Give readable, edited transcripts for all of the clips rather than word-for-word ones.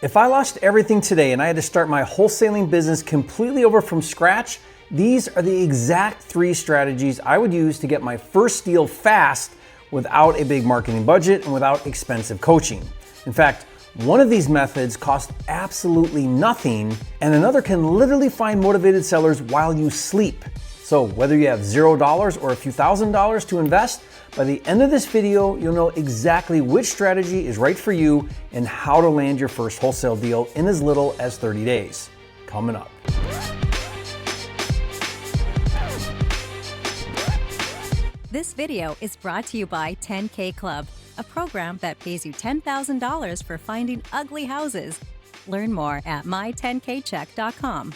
If I lost everything today and I had to start my wholesaling business completely over from scratch, these are the exact 3 strategies I would use to get my first deal fast without a big marketing budget and without expensive coaching. In fact, one of these methods costs absolutely nothing, and another can literally find motivated sellers while you sleep. So whether you have $0 or a few $1,000s to invest, by the end of this video, you'll know exactly which strategy is right for you and how to land your first wholesale deal in as little as 30 days. Coming up. This video is brought to you by 10K Club, a program that pays you $10,000 for finding ugly houses. Learn more at my10kcheck.com.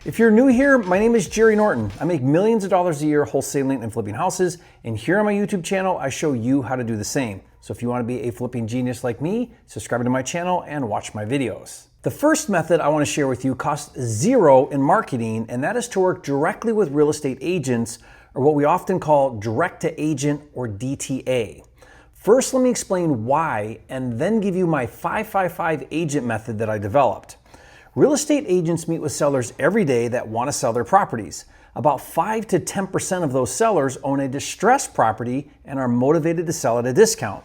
If you're new here, my name is Jerry Norton. I make millions of dollars a year wholesaling and flipping houses, and here on my YouTube channel, I show you how to do the same. So if you want to be a flipping genius like me, subscribe to my channel and watch my videos. The first method I want to share with you costs $0 in marketing, and that is to work directly with real estate agents, or what we often call direct to agent or DTA. First, let me explain why, and then give you my 555 agent method that I developed. Real estate agents meet with sellers every day that want to sell their properties. About 5 to 10% of those sellers own a distressed property and are motivated to sell at a discount.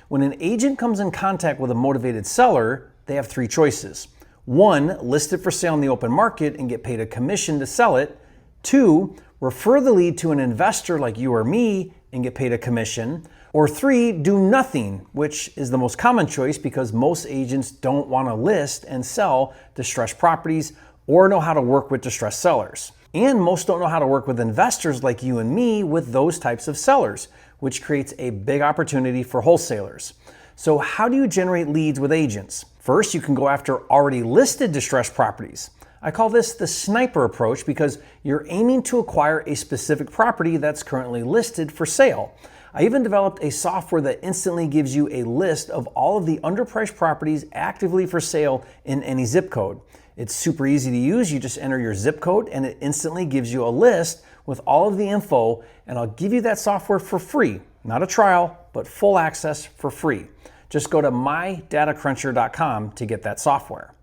When an agent comes in contact with a motivated seller, they have 3 choices. 1, list it for sale in the open market and get paid a commission to sell it. 2, refer the lead to an investor like you or me and get paid a commission. Or 3, do nothing, which is the most common choice because most agents don't want to list and sell distressed properties or know how to work with distressed sellers. And most don't know how to work with investors like you and me with those types of sellers, which creates a big opportunity for wholesalers. So how do you generate leads with agents? First, you can go after already listed distressed properties. I call this the sniper approach because you're aiming to acquire a specific property that's currently listed for sale. I even developed a software that instantly gives you a list of all of the underpriced properties actively for sale in any zip code. It's super easy to use. You just enter your zip code and it instantly gives you a list with all of the info, and I'll give you that software for free. Not a trial, but full access for free. Just go to mydatacruncher.com to get that software.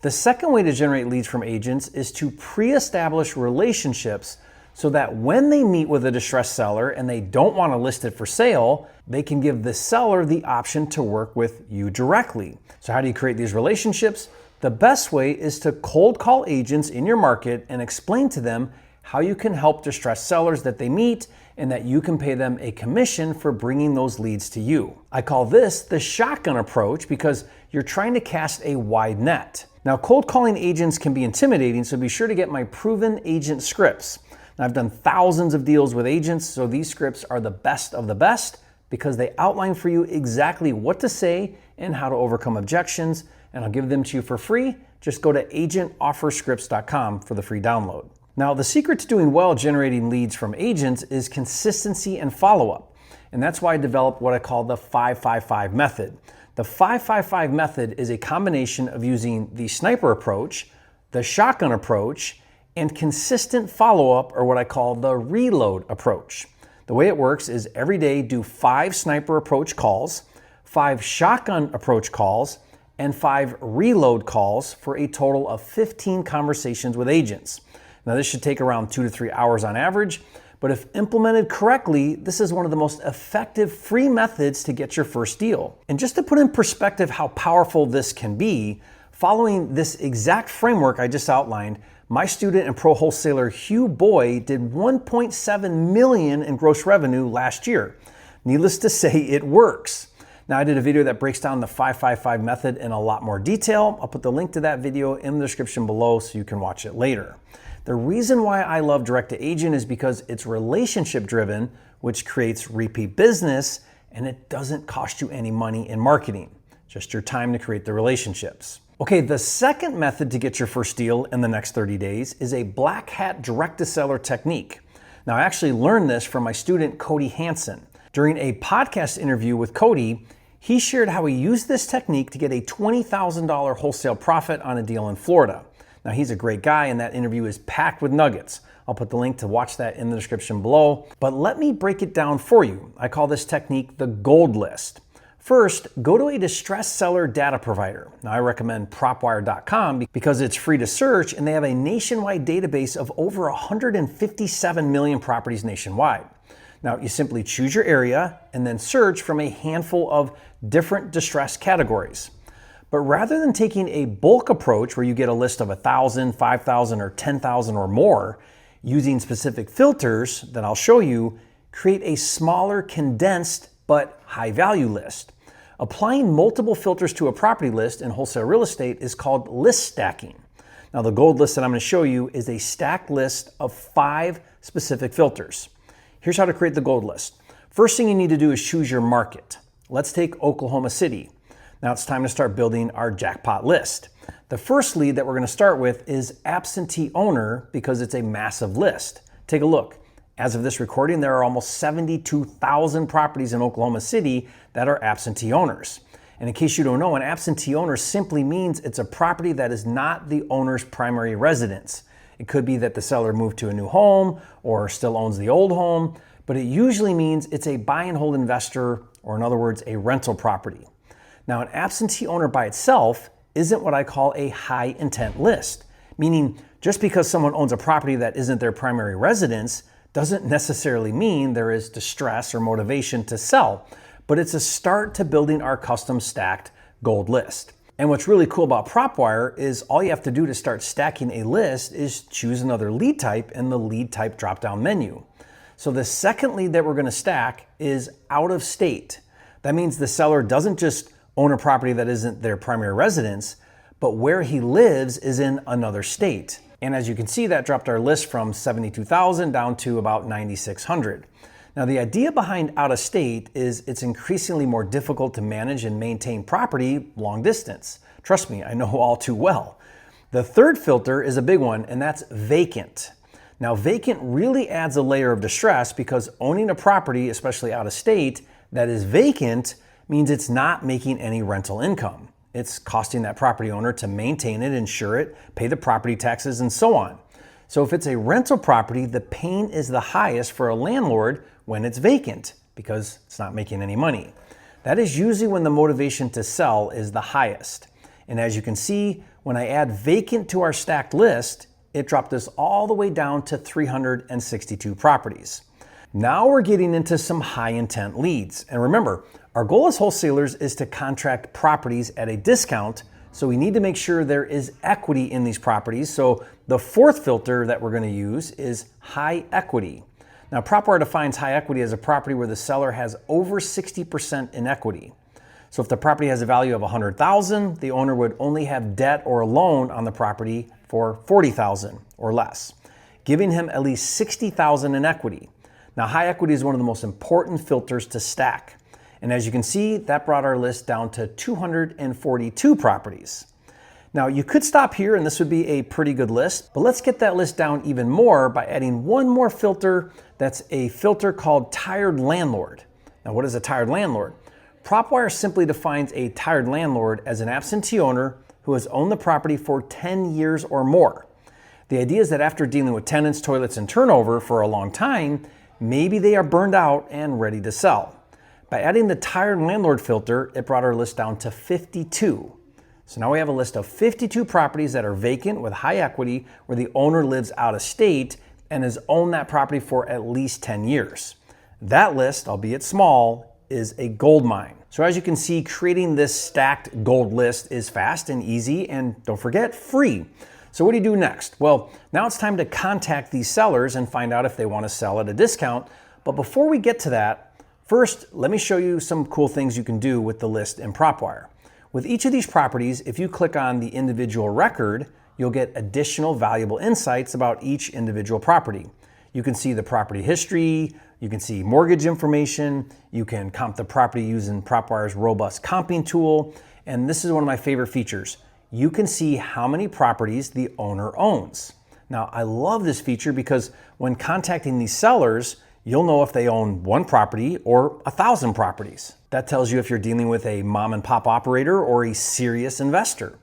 The second way to generate leads from agents is to pre-establish relationships so that when they meet with a distressed seller and they don't want to list it for sale, they can give the seller the option to work with you directly. So how do you create these relationships? The best way is to cold call agents in your market and explain to them how you can help distressed sellers that they meet and that you can pay them a commission for bringing those leads to you. I call this the shotgun approach because you're trying to cast a wide net. Now, cold calling agents can be intimidating, so be sure to get my proven agent scripts. Now, I've done thousands of deals with agents, so these scripts are the best of the best because they outline for you exactly what to say and how to overcome objections, and I'll give them to you for free. Just go to agentofferscripts.com for the free download. Now, the secret to doing well generating leads from agents is consistency and follow-up, and that's why I developed what I call the 555 method. The 555 method is a combination of using the sniper approach, the shotgun approach, and consistent follow-up, or what I call the reload approach. The way it works is every day do 5 sniper approach calls, 5 shotgun approach calls, and 5 reload calls for a total of 15 conversations with agents. Now this should take around 2 to 3 hours on average, but if implemented correctly, this is one of the most effective free methods to get your first deal. And just to put in perspective how powerful this can be, following this exact framework I just outlined, my student and pro wholesaler Hieu Boi did $1.7 million in gross revenue last year. Needless to say, it works. Now, I did a video that breaks down the 555 method in a lot more detail. I'll put the link to that video in the description below so you can watch it later. The reason why I love direct to agent is because it's relationship driven, which creates repeat business, and it doesn't cost you any money in marketing, just your time to create the relationships. Okay, the second method to get your first deal in the next 30 days is a black hat direct to seller technique. Now, I actually learned this from my student, Cody Hansen. During a podcast interview with Cody, he shared how he used this technique to get a $20,000 wholesale profit on a deal in Florida. Now, he's a great guy, and that interview is packed with nuggets. I'll put the link to watch that in the description below. But let me break it down for you. I call this technique the gold list. First, go to a distressed seller data provider. Now, I recommend Propwire.com because it's free to search and they have a nationwide database of over 157 million properties nationwide. Now, you simply choose your area and then search from a handful of different distressed categories. But rather than taking a bulk approach where you get a list of 1,000, 5,000, or 10,000 or more, using specific filters that I'll show you, create a smaller, condensed, but high value list. Applying multiple filters to a property list in wholesale real estate is called list stacking. Now, the gold list that I'm going to show you is a stacked list of 5 specific filters. Here's how to create the gold list. First thing you need to do is choose your market. Let's take Oklahoma City. Now it's time to start building our jackpot list. The first lead that we're going to start with is absentee owner because it's a massive list. Take a look. As of this recording, there are almost 72,000 properties in Oklahoma City that are absentee owners. And in case you don't know, an absentee owner simply means it's a property that is not the owner's primary residence. It could be that the seller moved to a new home or still owns the old home, but it usually means it's a buy and hold investor, or in other words, a rental property. Now, an absentee owner by itself isn't what I call a high intent list, meaning just because someone owns a property that isn't their primary residence doesn't necessarily mean there is distress or motivation to sell, but it's a start to building our custom stacked gold list. And what's really cool about Propwire is all you have to do to start stacking a list is choose another lead type in the lead type drop-down menu. So the second lead that we're going to stack is out of state. That means the seller doesn't just own a property that isn't their primary residence, but where he lives is in another state. And as you can see, that dropped our list from 72,000 down to about 9,600. Now, the idea behind out of state is it's increasingly more difficult to manage and maintain property long distance. Trust me, I know all too well. The third filter is a big one, and that's vacant. Now, vacant really adds a layer of distress because owning a property, especially out of state, that is vacant means it's not making any rental income. It's costing that property owner to maintain it, insure it, pay the property taxes, and so on. So if it's a rental property, the pain is the highest for a landlord when it's vacant because it's not making any money. That is usually when the motivation to sell is the highest. And as you can see, when I add vacant to our stacked list, it dropped us all the way down to 362 properties. Now we're getting into some high intent leads. And remember, our goal as wholesalers is to contract properties at a discount, so we need to make sure there is equity in these properties. So the fourth filter that we're going to use is high equity. Now, Propwire defines high equity as a property where the seller has over 60% in equity. So if the property has a value of $100,000, the owner would only have debt or a loan on the property for $40,000 or less, giving him at least $60,000 in equity. Now, high equity is one of the most important filters to stack. And as you can see, that brought our list down to 242 properties. Now, you could stop here and this would be a pretty good list, but let's get that list down even more by adding one more filter. That's a filter called tired landlord. Now, what is a tired landlord? Propwire simply defines a tired landlord as an absentee owner who has owned the property for 10 years or more. The idea is that after dealing with tenants, toilets, and turnover for a long time, maybe they are burned out and ready to sell. By adding the tired landlord filter, it brought our list down to 52. So now we have a list of 52 properties that are vacant with high equity where the owner lives out of state and has owned that property for at least 10 years. That list, albeit small, is a gold mine. So as you can see, creating this stacked gold list is fast and easy, and don't forget, free. So what do you do next? Well, now it's time to contact these sellers and find out if they want to sell at a discount. But before we get to that, first, let me show you some cool things you can do with the list in Propwire. With each of these properties, if you click on the individual record, you'll get additional valuable insights about each individual property. You can see the property history, you can see mortgage information, you can comp the property using Propwire's robust comping tool, and this is one of my favorite features. You can see how many properties the owner owns. Now, I love this feature because when contacting these sellers, you'll know if they own one property or 1,000 properties. That tells you if you're dealing with a mom and pop operator or a serious investor.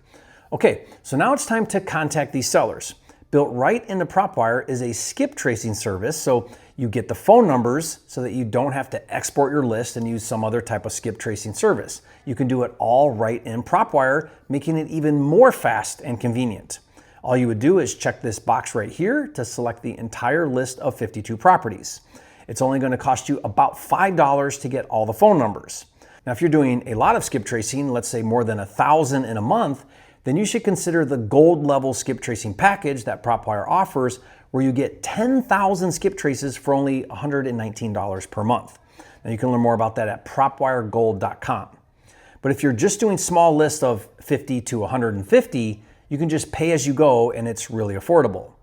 Okay, so now it's time to contact these sellers. Built right into Propwire is a skip tracing service, so You get the phone numbers so that you don't have to export your list and use some other type of skip tracing service. You can do it all right in Propwire, making it even more fast and convenient. All you would do is check this box right here to select the entire list of 52 properties. It's only going to cost you about $5 to get all the phone numbers. Now, if you're doing a lot of skip tracing, let's say more than 1,000 in a month, then you should consider the gold level skip tracing package that Propwire offers, where you get 10,000 skip traces for only $119 per month. Now, you can learn more about that at propwiregold.com. But if you're just doing small lists of 50 to 150, you can just pay as you go, and it's really affordable.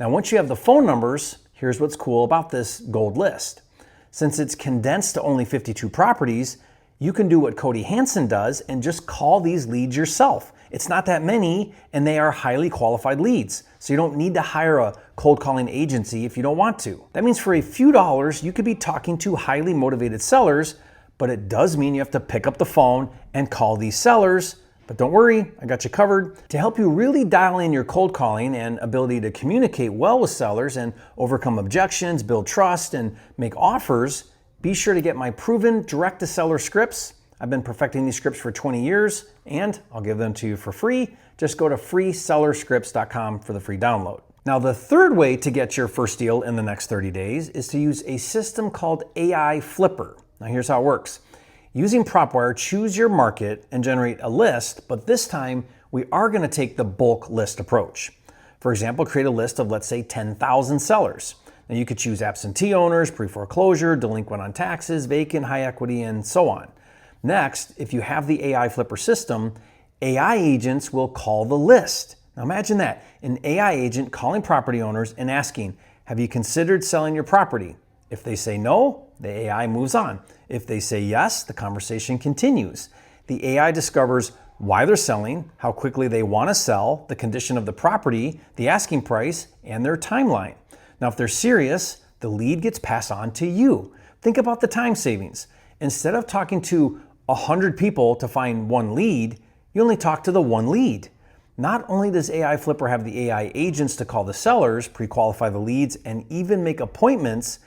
Now, once you have the phone numbers, here's what's cool about this gold list. Since it's condensed to only 52 properties, you can do what Cody Hansen does and just call these leads yourself. It's not that many, and they are highly qualified leads. So you don't need to hire a cold calling agency if you don't want to. That means for a few dollars, you could be talking to highly motivated sellers, but it does mean you have to pick up the phone and call these sellers. But don't worry, I got you covered. To help you really dial in your cold calling and ability to communicate well with sellers and overcome objections, build trust, and make offers, be sure to get my proven direct-to-seller scripts. I've been perfecting these scripts for 20 years, and I'll give them to you for free. Just go to freesellerscripts.com for the free download. Now, the third way to get your first deal in the next 30 days is to use a system called AI Flipper. Now, here's how it works. Using Propwire, choose your market and generate a list, but this time we are going to take the bulk list approach. For example, create a list of, let's say, 10,000 sellers. Now, you could choose absentee owners, pre-foreclosure, delinquent on taxes, vacant, high equity, and so on. Next, if you have the AI Flipper system, AI agents will call the list. Now imagine that, an AI agent calling property owners and asking, have you considered selling your property? If they say no, the AI moves on. If they say yes, the conversation continues. The AI discovers why they're selling, how quickly they want to sell, the condition of the property, the asking price, and their timeline. Now, if they're serious, the lead gets passed on to you. Think about the time savings. Instead of talking to 100 people to find one lead, you only talk to the one lead. Not only does AI Flipper have the AI agents to call the sellers, pre-qualify the leads, and even make appointments,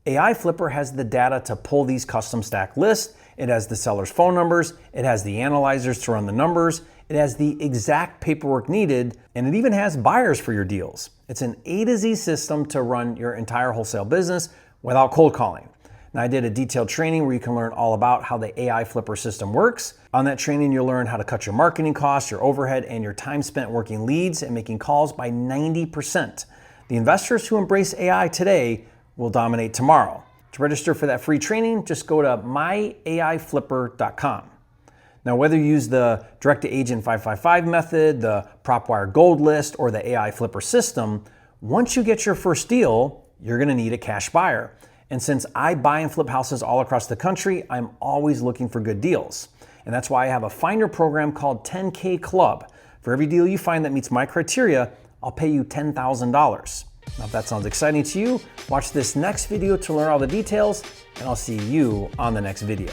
AI Flipper has the data to pull these custom stack lists. It has the seller's phone numbers. It has the analyzers to run the numbers. It has the exact paperwork needed, and it even has buyers for your deals. It's an A to Z system to run your entire wholesale business without cold calling. Now, I did a detailed training where you can learn all about how the AI Flipper system works. On that training, you'll learn how to cut your marketing costs, your overhead, and your time spent working leads and making calls by 90%. The investors who embrace AI today will dominate tomorrow. To register for that free training, just go to myaiflipper.com. Now, whether you use the direct-to-agent 555 method, the Propwire Gold List, or the AI Flipper system, once you get your first deal, you're going to need a cash buyer. And since I buy and flip houses all across the country, I'm always looking for good deals. And that's why I have a finder program called 10K Club. For every deal you find that meets my criteria, I'll pay you $10,000. Now, if that sounds exciting to you, watch this next video to learn all the details, and I'll see you on the next video.